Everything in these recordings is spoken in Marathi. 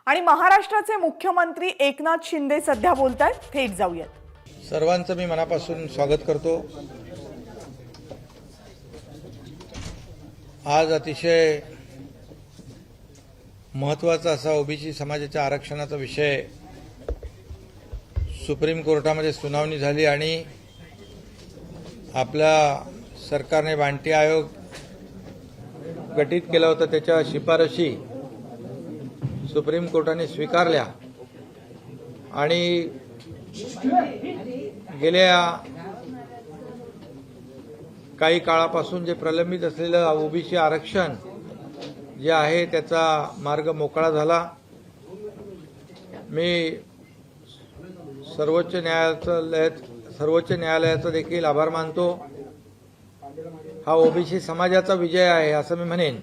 आणि महाराष्ट्राचे मुख्यमंत्री एकनाथ शिंदे सध्या बोलतायत, थेट जाऊयात। सर्वांचं मी मनापासून स्वागत करतो। आज अतिशय महत्त्वाचा असा ओबीसी समाजाच्या आरक्षणाचा विषय सुप्रीम कोर्टामध्ये सुनावणी झाली आणि आपल्या सरकारने बांटी आयोग गठीत केला होता, त्याच्या शिफारशी सुप्रीम कोर्टाने स्वीकारल्या आणि गेल्या काही काळापासून जे प्रलंबित असलेलं ओबीसी आरक्षण जे आहे त्याचा मार्ग मोकळा झाला। मी सर्वोच्च न्यायालयाचा देखील आभार मानतो। हा ओबीसी समाजाचा विजय आहे असं मी म्हणेन।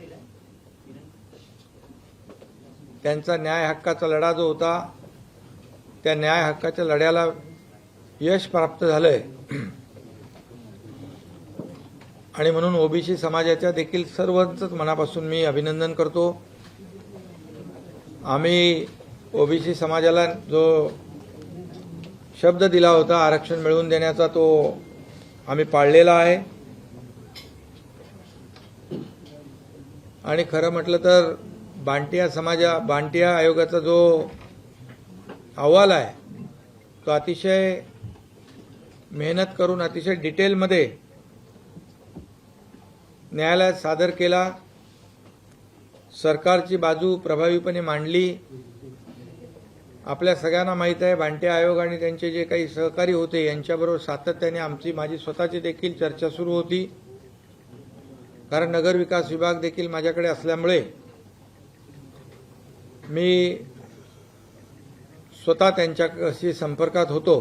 त्यांचा न्याय हक्काचा लढा जो होता त्या न्याय हक्काच्या लढ्याला यश प्राप्त झालंय आणि म्हणून ओबीसी समाजाच्या देखील सर्वांचंच मनापासून मी अभिनंदन करतो। आम्ही ओबीसी समाजाला जो शब्द दिला होता आरक्षण मिळवून देण्याचा तो आम्ही पाळलेला आहे आणि खरं म्हटलं तर बांटिया आयोगाचा जो अहवाल आहे तो अतिशय मेहनत करून अतिशय डिटेलमध्ये न्यायालयात सादर केला, सरकारची बाजू प्रभावीपणे मांडली। आपल्या सगळ्यांना माहीत आहे बांटिया आयोग आणि त्यांचे जे काही सहकारी होते यांच्याबरोबर सातत्याने माझी स्वतःची देखील चर्चा सुरू होती, कारण नगर विकास विभाग देखील माझ्याकडे असल्यामुळे मी स्वतः त्यांच्याशी संपर्कात होतो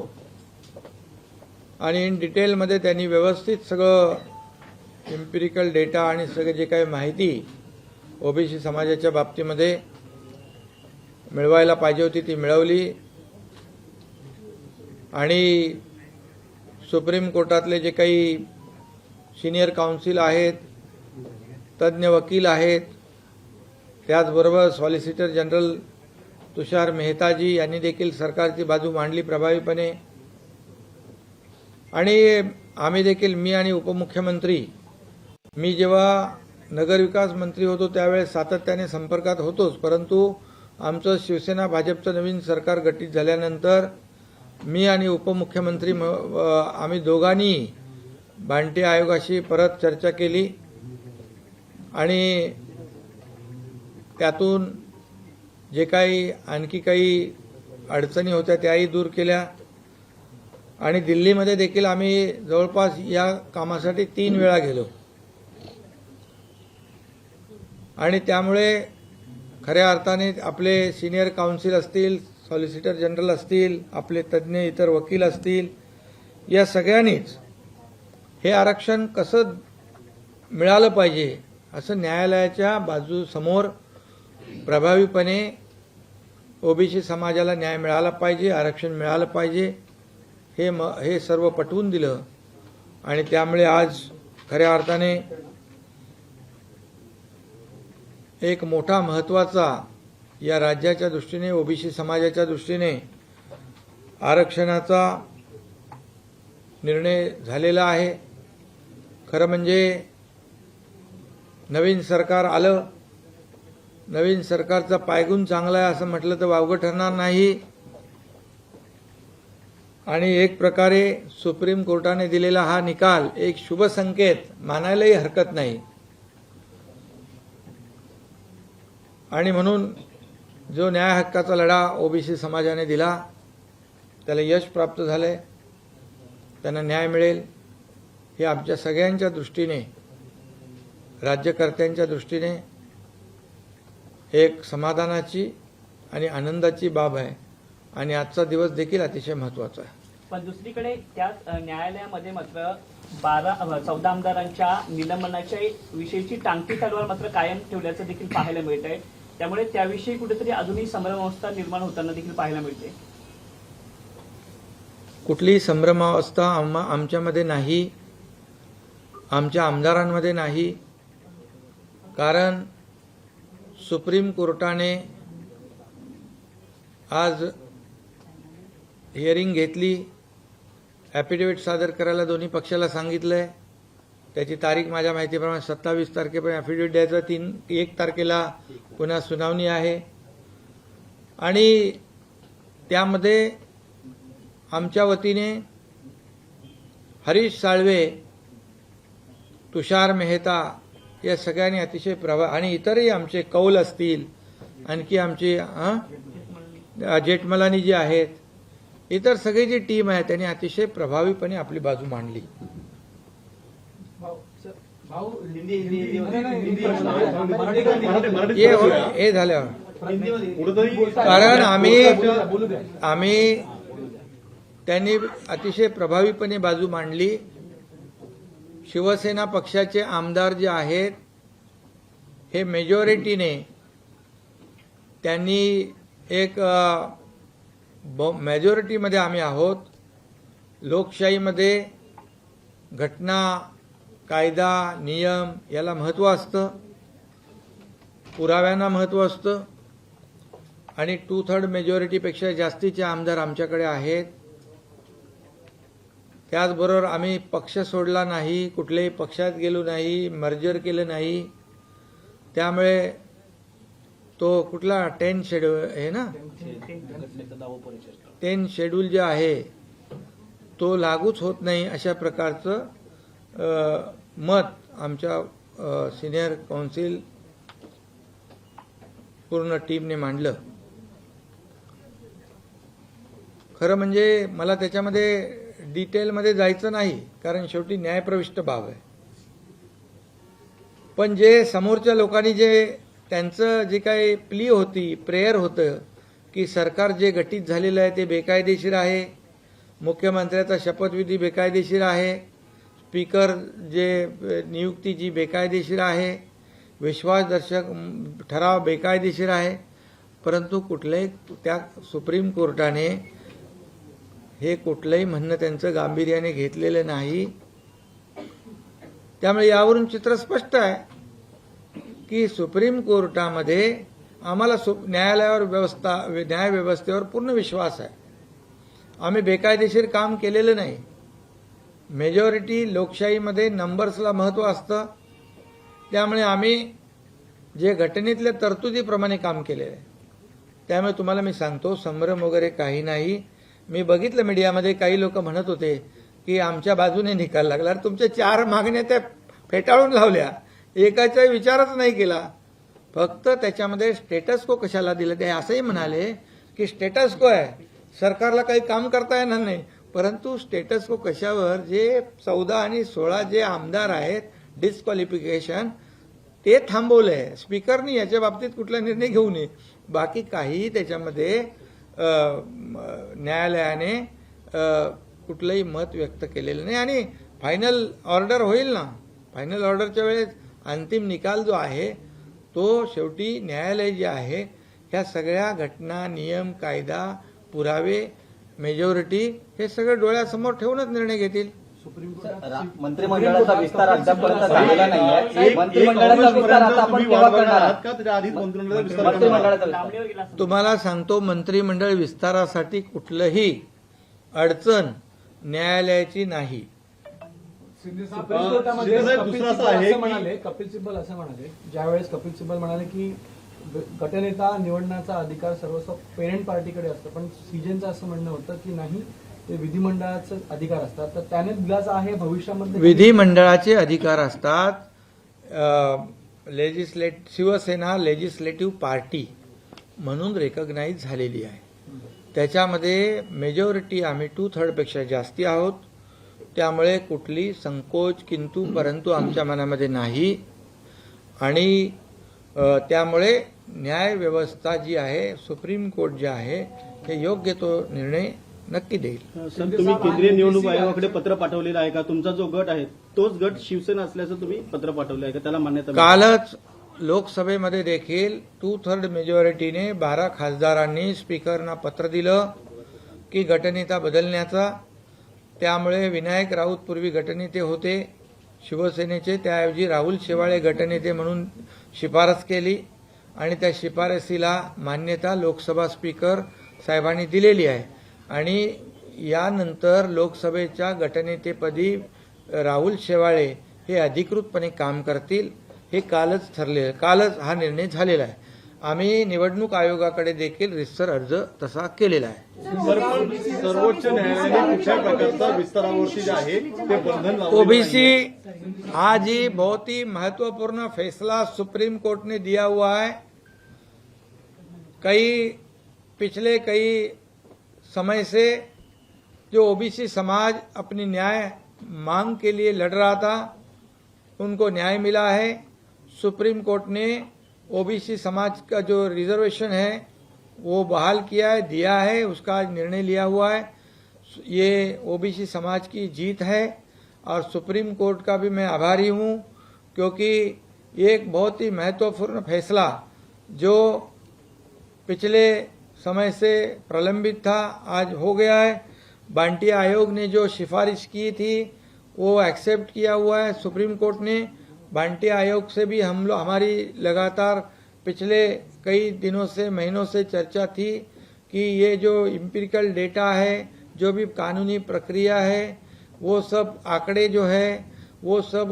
आणि इन डिटेलमध्ये त्यांनी व्यवस्थित सगळं एम्पिरिकल डेटा आणि सगळे जे काही माहिती ओबीसी समाजाच्या बाबतीमध्ये मिळवायला पाहिजे होती ती मिळवली आणि सुप्रीम कोर्टातले जे काही सिनियर काउन्सिल आहेत, तज्ज्ञ वकील आहेत, त्याचबरोबर सॉलिसिटर जनरल तुषार मेहताजी यांनी देखील सरकारची बाजू मांडली प्रभावीपणे आणि आम्ही देखील मी आणि उपमुख्यमंत्री मी जेव्हा नगरविकास मंत्री होतो त्यावेळेस सातत्याने संपर्कात होतोच, परंतु आमचं शिवसेना भाजपचं नवीन सरकार गठीत झाल्यानंतर मी आणि उपमुख्यमंत्री आम्ही दोघांनी बांटिया आयोगाशी परत चर्चा केली आणि त्यातून जे काही आणखी काही अडचणी होत्या त्याही दूर केल्या आणि दिल्लीमध्ये देखील आम्ही जवळपास या कामासाठी 3 वेळा गेलो आणि त्यामुळे खऱ्या अर्थाने आपले सिनियर काउन्सिल असतील, सॉलिसिटर जनरल असतील, आपले तज्ज्ञ इतर वकील असतील, या सगळ्यांनीच हे आरक्षण कसं मिळालं पाहिजे असं न्यायालयाच्या बाजूसमोर प्रभावीपणे ओबीसी समाजाला न्याय मिळाला पाहिजे, आरक्षण मिळालं पाहिजे हे सर्व पटवून दिलं आणि त्यामुळे आज खऱ्या अर्थाने एक मोठा महत्त्वाचा या राज्याच्या दृष्टीने ओबीसी समाजाच्या दृष्टीने आरक्षणाचा निर्णय झालेला आहे। खरं म्हणजे नवीन सरकार आलं, नवीन सरकारचा पायगुण चांगला आहे असं म्हटलं तर वावगं ठरणार नाही आणि एक प्रकारे सुप्रीम कोर्टाने दिलेला हा निकाल एक शुभ संकेत मानायलाही हरकत नाही आणि म्हणून जो न्याय हक्काचा लढा ओबीसी समाजाने दिला त्याला यश प्राप्त झालंय, त्यांना न्याय मिळेल हे आमच्या सगळ्यांच्या दृष्टीने, राज्यकर्त्यांच्या दृष्टीने एक समाधानाची आणि आनंदाची बाब आहे आणि आजचा दिवस देखील अतिशय महत्त्वाचा आहे। पण दुसरीकडे त्याच न्यायालयामध्ये मात्र 14 आमदारांच्या निलंबनाच्या विषयीची टांगती तलवार मात्र कायम ठेवल्याचं देखील पाहायला मिळत आहे, त्यामुळे त्याविषयी कुठेतरी अजूनही संभ्रमावस्था निर्माण होताना देखील पाहायला मिळते। कुठलीही संभ्रमावस्था आमच्यामध्ये नाही, आमच्या आमदारांमध्ये नाही, कारण सुप्रीम कोर्टाने आज हिअरिंग घेतली, ॲफिडेव्हिट सादर करायला दोन्ही पक्षाला सांगितलंय. त्याची तारीख माझ्या माहितीप्रमाणे 27 तारखेपर्यंत ॲफिडेव्हिट द्यायचं, 1 तारखेला पुन्हा सुनावणी आहे. आणि त्यामध्ये आमच्या वतीने हरीश साळवे, तुषार मेहता या सगळ्यांनी अतिशय आणि इतरही आमचे कौल असतील, आणखी आमचे जेठमलानी जी आहेत, इतर सगळी जी टीम आहे त्यांनी अतिशय प्रभावीपणे आपली बाजू मांडली. हे झाल्यावर कारण आम्ही त्यांनी अतिशय प्रभावीपणे बाजू मांडली. शिवसेना पक्षाचे आमदार जे आहेत हे मेजॉरिटीने त्यांनी एक मेजॉरिटीमध्ये आम्ही आहोत. लोकशाहीमध्ये घटना, कायदा, नियम याला महत्त्व असतं, पुराव्यांना महत्त्व असतं आणि 2/3 मेजॉरिटीपेक्षा जास्तीचे आमदार आमच्याकडे आहेत. त्याचबरोबर आम्ही पक्ष सोडला नाही, कुठल्याही पक्षात गेलो नाही, मर्जर केलं नाही. त्यामुळे तो कुठला 10 शेड्यूल आहे ना, 10 शेड्यूल जे आहे तो लागूच होत नाही अशा प्रकारचं मत आमच्या सिनियर काउन्सिल पूर्ण टीमने मांडलं. खरं म्हणजे मला त्याच्यामध्ये डिटेलमध्ये जायचं नाही, कारण शेवटी न्यायप्रविष्ट बाब आहे. पण जे समोरच्या लोकांनी त्यांचं जे काही प्ली होती, प्रेयर होतं की सरकार जे गठीत झालेलं आहे ते बेकायदेशीर आहे, मुख्यमंत्र्याचा शपथविधी बेकायदेशीर आहे, स्पीकर जे नियुक्ती जी बेकायदेशीर आहे, विश्वासदर्शक ठराव बेकायदेशीर आहे. परंतु कुठल्याही त्या सुप्रीम कोर्टाने हे कुठलंही म्हणणं त्यांचं गांभीर्याने घेतलेलं नाही. त्यामुळे यावरून चित्र स्पष्ट आहे की सुप्रीम कोर्टामध्ये आम्हाला न्याय व्यवस्थेवर पूर्ण विश्वास आहे. आम्ही बेकायदेशीर काम केलेलं नाही. मेजॉरिटी लोकशाहीमध्ये नंबर्सला महत्त्व असतं. त्यामुळे आम्ही जे घटनेतल्या तरतुदीप्रमाणे काम केलेलं आहे. त्यामुळे तुम्हाला मी सांगतो, संभ्रम वगैरे काही नाही. मी बघितलं मीडियामध्ये काही लोक म्हणत होते की आमच्या बाजूने निकाल लागला. तुमच्या 4 मागण्या त्या फेटाळून लावल्या, एकाचा विचारच नाही केला. फक्त त्याच्यामध्ये स्टेटस को कशाला दिलं ते असंही म्हणाले की स्टेटस को आहे, सरकारला काही काम करता येणार नाही. परंतु स्टेटस को कशावर, जे 14 आणि 16 जे आमदार आहेत डिस्क्वालिफिकेशन ते थांबवलंय स्पीकरनी. याच्या बाबतीत कुठला निर्णय घेऊ नये. बाकी काही त्याच्यामध्ये न्यायालयाने कुठलंही मत व्यक्त केलेलं नाही. आणि फायनल ऑर्डर होईल ना, फायनल ऑर्डरच्या वेळेस अंतिम निकाल जो आहे तो शेवटी न्यायालय जे आहे ह्या सगळ्या घटना, नियम, कायदा, पुरावे, मेजॉरिटी हे सगळं डोळ्यासमोर ठेवूनच निर्णय घेतील. मंत्रिमंडळाचा विस्तार अद्यापर्यंत झालेला नाहीये. मंत्रिमंडळाचा विस्तार आता आपण केव्हा करणार आहात का? त्याच्या आधी मंत्रिमंडळाचा विस्तार तुम्हाला सांगतो, मंत्रिमंडळ विस्तारासाठी कुठलंही अडचण न्यायालयाची नाही. कपिल सिब्बल असं म्हणाले, ज्यावेळेस कपिल सिब्बल म्हणाले की गटनेता निवडण्याचा अधिकार सर्वस्व पेरेंट पार्टीकडे असतं, पण सीजेंचं असं म्हणणं होतं की नाही, ते विधिमंडळाचे अधिकार असतात. तर त्याने दिलासा आहे भविष्यामध्ये विधिमंडळाचे अधिकार असतात. शिवसेना लेजिस्लेटिव्ह पार्टी म्हणून रेकग्नाइज झालेली आहे. त्याच्यामध्ये मेजॉरिटी आम्ही 2/3 पेक्षा जास्ती आहोत. त्यामुळे कुठली संकोच किंतु परंतु आमच्या मनामध्ये नाही. आणि त्यामुळे न्याय व्यवस्था जी आहे, सुप्रीम कोर्ट जे आहे, हे योग्य तो निर्णय नक्की देईल. सर, तुम्ही केंद्रीय निवडणूक आयोगाकडे पत्र पाठवलेलं आहे का? तुमचा जो गट आहे तोच गट शिवसेना असल्याचं तुम्ही पत्र पाठवलं आहे का? त्याला मान्यता कालच लोकसभेमध्ये देखील 2/3 मेजॉरिटीने 12 खासदारांनी स्पीकरना पत्र दिलं की गटनेता बदलण्याचा. त्यामुळे विनायक राऊत पूर्वी गटनेते होते शिवसेनेचे, त्याऐवजी राहुल शेवाळे गटनेते म्हणून शिफारस केली आणि त्या शिफारसीला मान्यता लोकसभा स्पीकर साहेबांनी दिलेली आहे आणि यानंतर लोकसभेच्या गटनेतेपदी राहुल शेवाळे हे अधिकृतपणे काम करतील हे कालच हा निर्णय झालेला आहे. आम्ही निवडणूक आयोगाकडे देखील रितसर अर्ज तसा केलेला आहे. सर्वोच्च न्यायालयाने कुठल्याही प्रकारचा विस्तारावरती जे आहे ते बंधन लावलेलं ओबीसी आज ही बहुत ही महत्वपूर्ण फैसला सुप्रीम कोर्ट ने दिया हुआ है. पिछले कई समय से जो ओबीसी समाज अपनी न्याय मांग के लिए लड़ रहा था उनको न्याय मिला है. सुप्रीम कोर्ट ने ओबीसी समाज का जो रिजर्वेशन है वो बहाल किया है, दिया है, उसका आज निर्णय लिया हुआ है. ये ओबीसी समाज की जीत है और सुप्रीम कोर्ट का भी मैं आभारी हूं क्योंकि ये एक बहुत ही महत्वपूर्ण फैसला जो पिछले समय से प्रलंबित था आज हो गया है. बांटिया आयोग ने जो सिफारिश की थी वो एक्सेप्ट किया हुआ है सुप्रीम कोर्ट ने. बांटिया आयोग से भी हमारी लगातार पिछले कई दिनों से महीनों से चर्चा थी कि ये जो एम्पिरिकल डेटा है, जो भी कानूनी प्रक्रिया है, वो सब आंकड़े जो है वो सब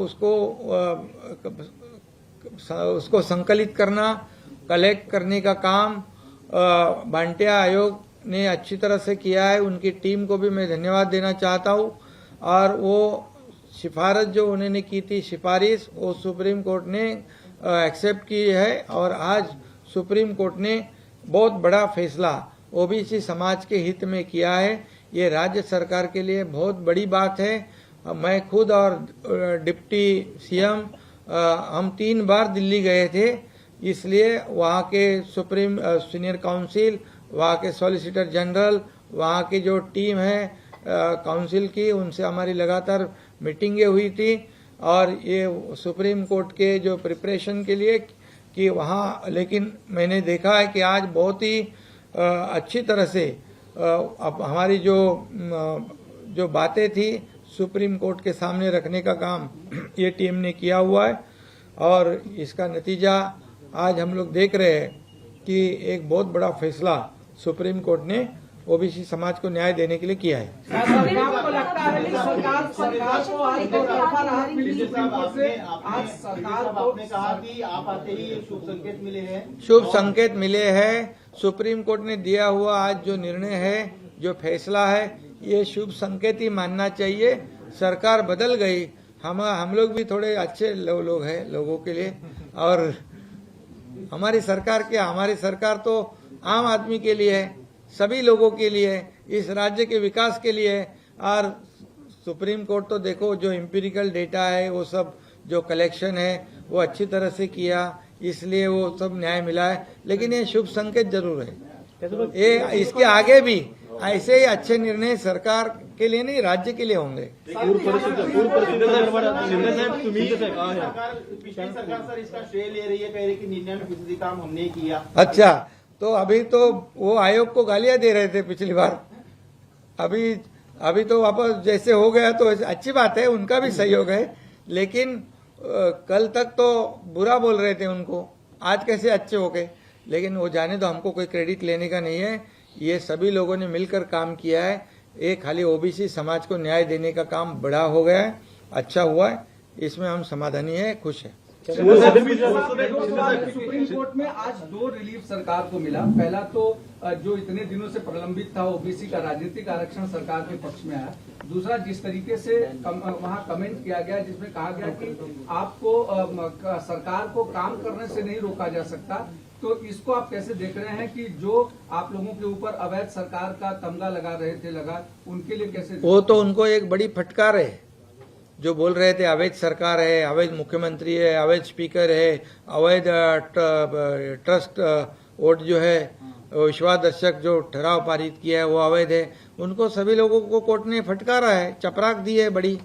उसको संकलित करना, कलेक्ट करने का काम बांटिया आयोग ने अच्छी तरह से किया है. उनकी टीम को भी मैं धन्यवाद देना चाहता हूँ. और वो सिफारिश जो उन्होंने की थी सिफारिश वो सुप्रीम कोर्ट ने एक्सेप्ट की है और आज सुप्रीम कोर्ट ने बहुत बड़ा फैसला ओबीसी समाज के हित में किया है. ये राज्य सरकार के लिए बहुत बड़ी बात है. मैं खुद और डिप्टी सीएम हम 3 बार दिल्ली गए थे, इसलिए वहाँ के सुप्रीम सीनियर काउंसिल, वहाँ के सॉलिसिटर जनरल, वहाँ की जो टीम है काउंसिल की, उनसे हमारी लगातार मीटिंगें हुई थी और ये सुप्रीम कोर्ट के जो प्रिपरेशन के लिए कि वहाँ, लेकिन मैंने देखा है कि आज बहुत ही अच्छी तरह से अब हमारी जो बातें थी सुप्रीम कोर्ट के सामने रखने का काम ये टीम ने किया हुआ है और इसका नतीजा आज हम लोग देख रहे हैं कि एक बहुत बड़ा फैसला सुप्रीम कोर्ट ने ओबीसी समाज को न्याय देने के लिए किया है. आपको लगता है कि सरकार को आज दो तरफा राहत मिली सुप्रीम कोर्ट से? आज सरकार आपने कहा कि आप आते ही शुभ संकेत मिले हैं. शुभ संकेत मिले हैं. सुप्रीम कोर्ट ने दिया हुआ आज जो निर्णय है, जो फैसला है, ये शुभ संकेत ही मानना चाहिए. सरकार बदल गई, हम लोग भी थोड़े अच्छे लोग हैं लोगों के लिए और हमारी सरकार तो आम आदमी के लिए है, सभी लोगों के लिए, इस राज्य के विकास के लिए. और सुप्रीम कोर्ट तो देखो जो एम्पिरिकल डेटा है वो सब जो कलेक्शन है वो अच्छी तरह से किया, इसलिए वो सब न्याय मिला है. लेकिन ये शुभ संकेत जरूर है. ये इसके आगे भी ऐसे ही अच्छे निर्णय सरकार के लिए नहीं राज्य के लिए होंगे. पिछली सरकार सर इसका श्रेय ले रही है, कह रही कि 99% काम हमने किया. अच्छा, तो अभी तो वो आयोग को गालियां दे रहे थे पिछली बार. अभी तो वापस जैसे हो गया तो अच्छी बात है, उनका भी सहयोग है. लेकिन कल तक तो बुरा बोल रहे थे उनको, आज कैसे अच्छे हो गए. लेकिन वो जाने तो हमको कोई क्रेडिट लेने का नहीं है. ये सभी लोगों ने मिलकर काम किया है. ये खाली ओबीसी समाज को न्याय देने का काम बड़ा हो गया है, अच्छा हुआ है. इसमें हम समाधानी है, खुश है. सुप्रीम कोर्ट में आज 2 रिलीफ सरकार को मिला. पहला तो जो इतने दिनों से प्रलंबित था ओबीसी का राजनीतिक आरक्षण सरकार के पक्ष में आया. दूसरा, जिस तरीके से वहां कमेंट किया गया जिसमें कहा गया कि आपको सरकार को काम करने से नहीं रोका जा सकता, तो इसको आप कैसे देख रहे हैं कि जो आप लोगों के ऊपर अवैध सरकार का तमगा लगा रहे थे उनके लिए कैसे? वो तो उनको एक बड़ी फटकार है जो बोल रहे थे अवैध सरकार है, अवैध मुख्यमंत्री है, अवैध स्पीकर है, अवैध ट्रस्ट वोट जो है विश्वासदर्शक जो ठहराव पारित किया है वो अवैध है. उनको सभी लोगों को कोर्ट ने फटकारा है, चपराक दी है बड़ी.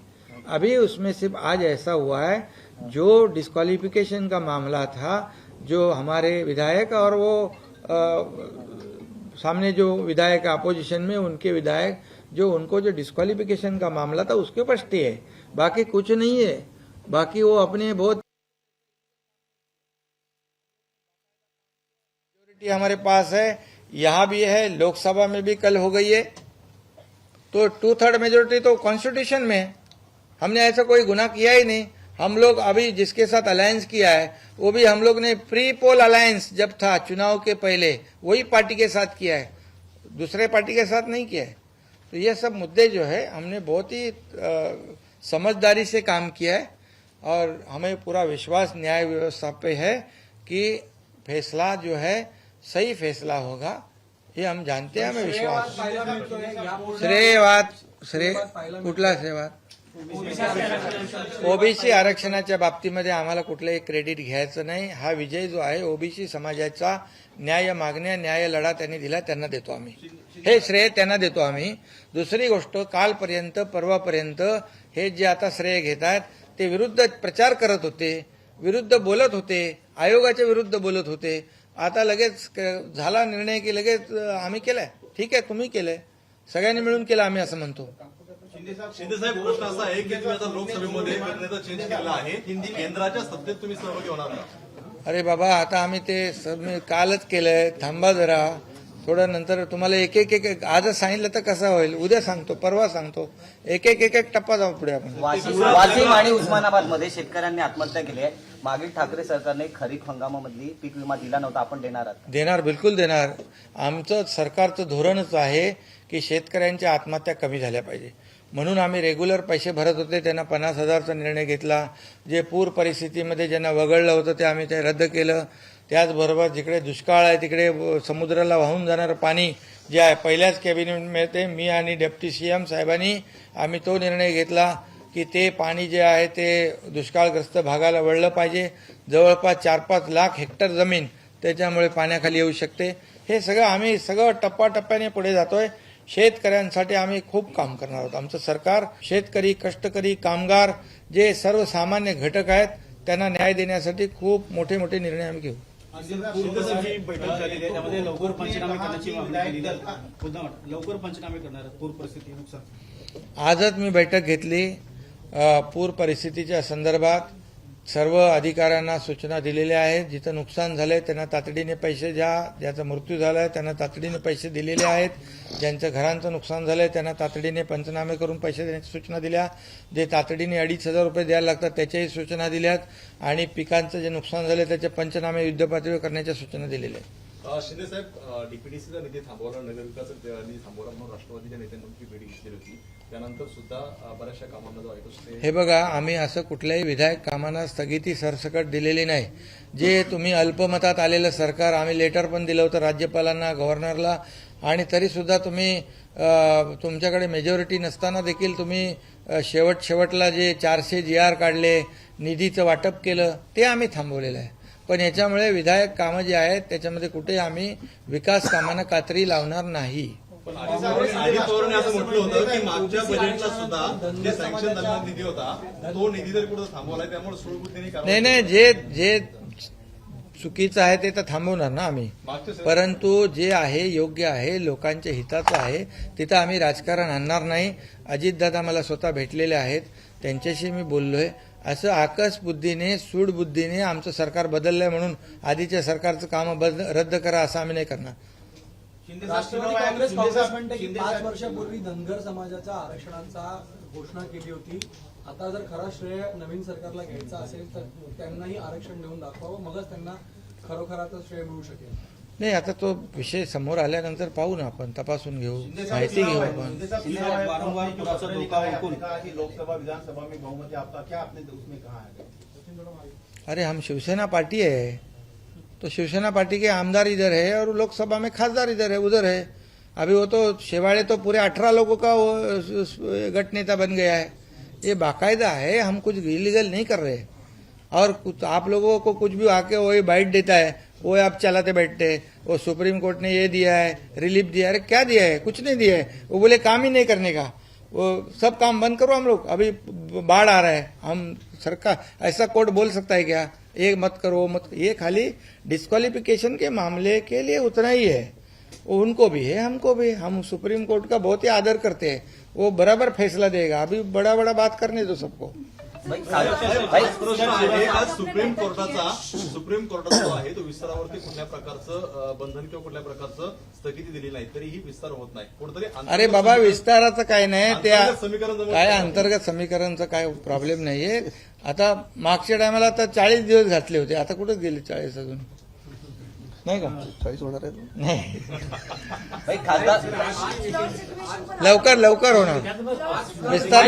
अभी उसमें सिर्फ आज ऐसा हुआ है जो डिस्क्वालिफिकेशन का मामला था, जो हमारे विधायक और वो सामने जो विधायक अपोजिशन में उनके विधायक जो उनको जो डिस्क्वालिफिकेशन का मामला था उसके ऊपर स्टे है, बाकी कुछ नहीं है. बाकी वो अपने बहुत मेजॉरिटी हमारे पास है, यहाँ भी है, लोकसभा में भी कल हो गई है। तो 2/3 मेजोरिटी तो कॉन्स्टिट्यूशन में है। हमने ऐसा कोई गुनाह किया ही नहीं। हम लोग अभी जिसके साथ अलायंस किया है वो भी हम लोग ने प्री पोल अलायंस जब था चुनाव के पहले वही पार्टी के साथ किया है, दूसरे पार्टी के साथ नहीं किया है। तो ये सब मुद्दे जो है हमने बहुत ही समझदारी से काम किया है और हमें पूरा विश्वास न्याय व्यवस्था पे है कि फैसला जो है सही फैसला होगा, ये हम जानते हैं, हमें विश्वास। श्रेयवाद कुठला श्रेयवाद? ओबीसी आरक्षणाच्या बाबतीमध्ये आम्हाला कुठलंही क्रेडिट घ्यायचं नाही। हा विजय जो आहे ओबीसी समाजाचा न्याय मागण्या न्याय लढा त्यांनी दिला, त्यांना देतो आम्ही, हे श्रेय त्यांना देतो आम्ही। दुसरी गोष्ट, कालपर्यंत परवापर्यंत हे जे आता श्रेय घेत आहेत ते विरुद्ध प्रचार करत होते, विरुद्ध बोलत होते, आयोगाच्या विरुद्ध बोलत होते। आता लगेच झाला निर्णय की लगेच आम्ही केलाय, ठीक आहे तुम्ही केलंय, सगळ्यांनी मिळून केलं आम्ही असं म्हणतो। शिंदे साहेब, प्रश्न असा आहे की तुम्ही आता लोकसभेमध्ये गटनेता चेंज केला आहे, केंद्राच्या सत्तेत तुम्ही सहभागी होणार का? अरे बाबा, आता आम्ही ते मी कालच केलंय, थांबा जरा थोडं, नंतर तुम्हाला एक एक आजच सांगितलं तर कसं होईल, उद्या सांगतो, परवा सांगतो, एक एक टप्पा जाऊ पुढे आपण। वाशिम आणि उस्मानाबादमध्ये शेतकऱ्यांनी आत्महत्या केली आहे। मागील ठाकरे सरकारने खरीप हंगामामधली पीक विमा दिला नव्हता, आपण देणार आहात? देणार, बिलकुल देणार। आमचं सरकारचं धोरणच आहे की शेतकऱ्यांच्या आत्महत्या कमी झाल्या पाहिजे, म्हणून आम्ही रेग्युलर पैसे भरत होते। त्यांना 50,000चा निर्णय घेतला। जे पूर परिस्थितीमध्ये ज्यांना वगळलं होतं ते आम्ही ते रद्द केलं। त्याचबरोबर जिकडे दुष्काळ आहे तिकडे समुद्राला वाहून जाणारं पाणी जे आहे, पहिल्याच कॅबिनेटमध्ये मी आणि डेप्टी सीएम साहेबांनी आम्ही तो निर्णय घेतला की ते पाणी जे आहे ते दुष्काळग्रस्त भागाला वळलं पाहिजे। जवळपास 4-5 लाख हेक्टर जमीन त्याच्यामुळे पाण्याखाली येऊ शकते। हे सगळं आम्ही टप्प्याटप्प्याने पुढे जातोय। शेतकऱ्यांसाठी आम्ही खूप काम करणार आहोत। आमचं सरकार शेतकरी, कष्टकरी, कामगार जे सर्वसामान्य घटक आहेत त्यांना न्याय देण्यासाठी खूप मोठे मोठे निर्णय आम्ही घेऊ। शिंदे साहेब, ही बैठक झालेली आहे, त्यामध्ये लवकर पंचनामे करण्याची मागणी केली आहे। लवकर पंचनामे करणार पूर परिस्थिती नुकसान। आजच मी बैठक घेतली पूर परिस्थितीच्या संदर्भात। सर्व अधिकाऱ्यांना सूचना दिलेल्या आहेत, जिथं नुकसान झालंय त्यांना तातडीने पैसे द्या, ज्याचा मृत्यू झालाय त्यांना तातडीने पैसे दिलेले आहेत, ज्यांचं घरांचं नुकसान झालंय त्यांना तातडीने पंचनामे करून पैसे देण्याची सूचना दिल्या, जे तातडीने 2,500 रुपये द्यायला लागतात त्याच्याही सूचना दिल्यात, आणि पिकांचं जे नुकसान झालंय त्याचे पंचनामे युद्धपातळीवर करण्याच्या सूचना दिलेल्या आहेत। शिंदे साहेब, डीपीडीसीचा निधी थांबवला, नगरविकास निधी थांबवला म्हणून राष्ट्रवादीच्या नेत्यांची भेट घेतली होती, त्यानंतर सुद्धा बऱ्याचशा कामांना जो आहे हे बघा, आम्ही असं कुठल्याही विधायक कामांना स्थगिती सरसकट दिलेली नाही। जे तुम्ही अल्पमतात आलेलं सरकार, आम्ही लेटर पण दिलं होतं राज्यपालांना, गव्हर्नरला, आणि तरी सुद्धा तुम्ही तुमच्याकडे मेजॉरिटी नसताना देखील तुम्ही शेवटला जे 400 GR काढले, निधीचं वाटप केलं, ते आम्ही थांबवलेलं आहे। पण याच्यामुळे विधायक कामं जी आहेत त्याच्यामध्ये कुठे आम्ही विकास कामांना कात्री लावणार नाही। पण अजित पवारांनी असं म्हटलं होतं की मागच्या बजेटला सुद्धा जे सँक्शन झालेला निधी होता तो निधी तरी कुठं थांबवलाय, त्यामुळे सुळबुद्धीने नाही, जे चुकीचं आहे ते तर थांबवणार ना आम्ही, परंतु जे आहे योग्य आहे, लोकांच्या हिताचं आहे, तिथं आम्ही राजकारण आणणार नाही। अजितदादा मला स्वतः भेटलेले आहेत, त्यांच्याशी मी बोललोय। असं आकस बुद्धीने, सूड बुद्धीने आमचं सरकार बदललंय म्हणून आधीच्या सरकारचं काम रद्द करा असं आम्ही नाही करणार। राष्ट्रवादी काँग्रेस म्हणते की 5 वर्षापूर्वी धनगर समाजाच्या आरक्षणाचा घोषणा केली होती। आता जर खरा श्रेय नवीन सरकारला घ्यायचा असेल तर त्यांनाही आरक्षण देऊन दाखवावं, मगच त्यांना खरोखराचं श्रेय मिळू शकेल। नाही, आता तो विषय समोर आल्यानंतर पाहू ना, आपण तपासून घेऊ, माहिती घेऊ आपण। वारंवार पुराचा धोका ओळखून लोकसभा विधानसभा में बहुमत आपका क्या आपने उसमें कहा है? अरे हम शिवसेना पार्टी है, तो शिवसेना पार्टी के आमदार इधर है और लोकसभा में खासदार इधर है, उधर है। अभी वो तो शेवाड़े तो पूरे 18 लोगों का वो गट नेता बन गया है। ये बाकायदा है, हम कुछ इलीगल नहीं कर रहे। और आप लोगों को कुछ भी आके वही बाइट देता है, वो आप चलाते बैठते, वो सुप्रीम कोर्ट ने ये दिया है, रिलीफ दिया है, अरे क्या दिया है? कुछ नहीं दिया है। वो बोले काम ही नहीं करने का, वो सब काम बंद करो हम लोग, अभी बाढ़ आ रहा है, हम सरकार ऐसा कोर्ट बोल सकता है क्या? ये मत करो, वो मत, ये खाली डिस्क्वालिफिकेशन के मामले के लिए उतना ही है। वो उनको भी है, हमको भी, हम सुप्रीम कोर्ट का बहुत ही आदर करते हैं, वो बराबर फैसला देगा। अभी बड़ा बात करने दो सबको। प्रश्न आहे आज सुप्रीम कोर्टाचा जो आहे तो विस्तारावरती कुठल्या प्रकारचं बंधन किंवा कुठल्या प्रकारचं स्थगिती दिली नाही तरीही विस्तार होत नाही कुठेतरी अरे बाबा विस्ताराचं काय नाही त्या अंतर्गत समीकरण जमत काय नाही. अंतर्गत समीकरणचं काय प्रॉब्लेम नाहीये. आता मागच्या टायमाला आता 40 दिवस घातले होते, आता कुठे गेले 40 अजून नाही का 40 होणार आहे नाही भाई खासदार लवकर होणार विस्तार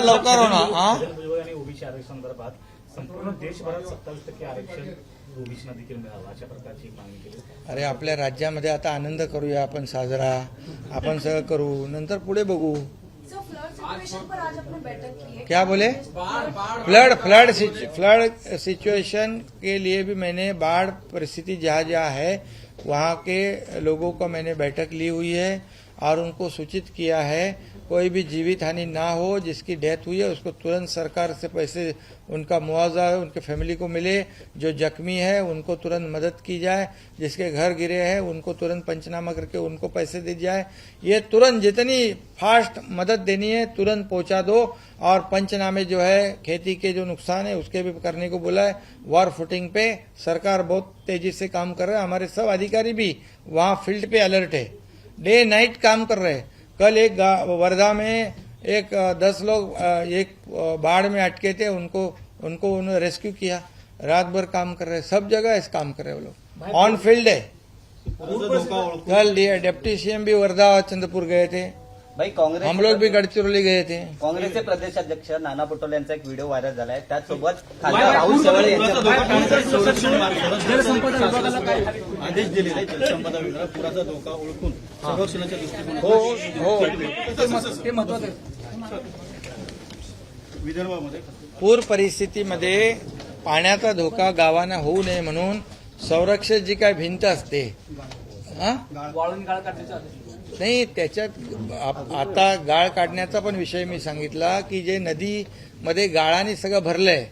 लवकर होणार. हा आणि ओबीसी आरक्षणासंदर्भात संपूर्ण देशभरात 27% आरक्षण ओबीसीना देखील मिळावं अशा प्रकारची मागणी केली. अरे आपल्या राज्यामध्ये आता आनंद करूया आपण साजरा, आपण सगळं करू, नंतर पुढे बघू. सर, फ्लड सिचुएशन पर आज आपने बैठक की है. क्या बोले? फ्लड सिचुएशन के लिए भी मैंने बाढ़ परिस्थिति जहाँ जहाँ है वहाँ के लोगों को मैंने बैठक ली हुई है और उनको सूचित किया है कोई भी जीवित हानि ना हो, जिसकी डेथ हुई है उसको तुरंत सरकार से पैसे उनका मुआवजा उनके फैमिली को मिले, जो जख्मी है उनको तुरंत मदद की जाए, जिसके घर गिरे हैं उनको तुरंत पंचनामा करके उनको पैसे दी जाए. ये तुरंत जितनी फास्ट मदद देनी है तुरंत पहुंचा दो और पंचनामे जो है खेती के जो नुकसान है उसके भी करने को बोला है. वॉर फुटिंग पे सरकार बहुत तेजी से काम कर रहा है, हमारे सब अधिकारी भी वहाँ फील्ड पे अलर्ट है, डे नाइट काम कर रहे हैं. कल एक वर्धा में एक 10 लोग एक बाढ़ में अटके थे, उनको उन्होंने रेस्क्यू किया, रात भर काम कर रहे हैं, सब जगह ऐसे काम कर रहे हैं वो लोग, ऑन फील्ड है. कल डिप्टी सीएम भी वर्धा और चंद्रपुर गए थे, भाई काँग्रेस हम लोग भी गडचिरोली गए थे. काँग्रेसचे प्रदेशाध्यक्ष नाना पटोले यांचा एक व्हिडिओ व्हायरल झालाय, त्याचसोबत खासदार राहुल शेवाळे यांच्या जलसंपदा विभागाला काय आदेश दिलेले आहेत जलसंपदा विभागाला पुराचा धोका ओळखून संरक्षणाच्या दृष्टिकोनातून हो ते महत्वाचं आहे. विदर्भामध्ये पूर परिस्थितीमध्ये पाण्याचा धोका गावांना होऊ नये म्हणून संरक्षक जी काय भिंत असते वाळून गाळ काढण्याचे आदेश. नाही, त्याच्यात आता गाळ काढण्याचा पण विषय मी सांगितला की जे नदीमध्ये गाळाने सगळं भरलंय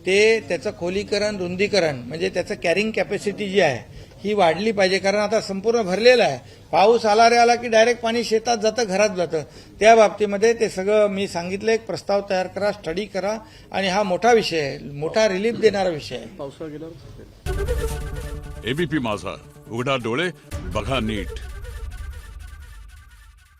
ते त्याचं खोलीकरण रुंदीकरण म्हणजे त्याचं कॅरिंग कॅपॅसिटी जी आहे ही वाढली पाहिजे, कारण आता संपूर्ण भरलेलं आहे. पाऊस आला रे आला की डायरेक्ट पाणी शेतात जातं, घरात जातं. त्या बाबतीमध्ये ते सगळं मी सांगितलं, एक प्रस्ताव तयार करा, स्टडी करा आणि हा मोठा विषय आहे, मोठा रिलीफ देणारा विषय आहे. एबीपी माझा, उघडा डोळे बघा नीट.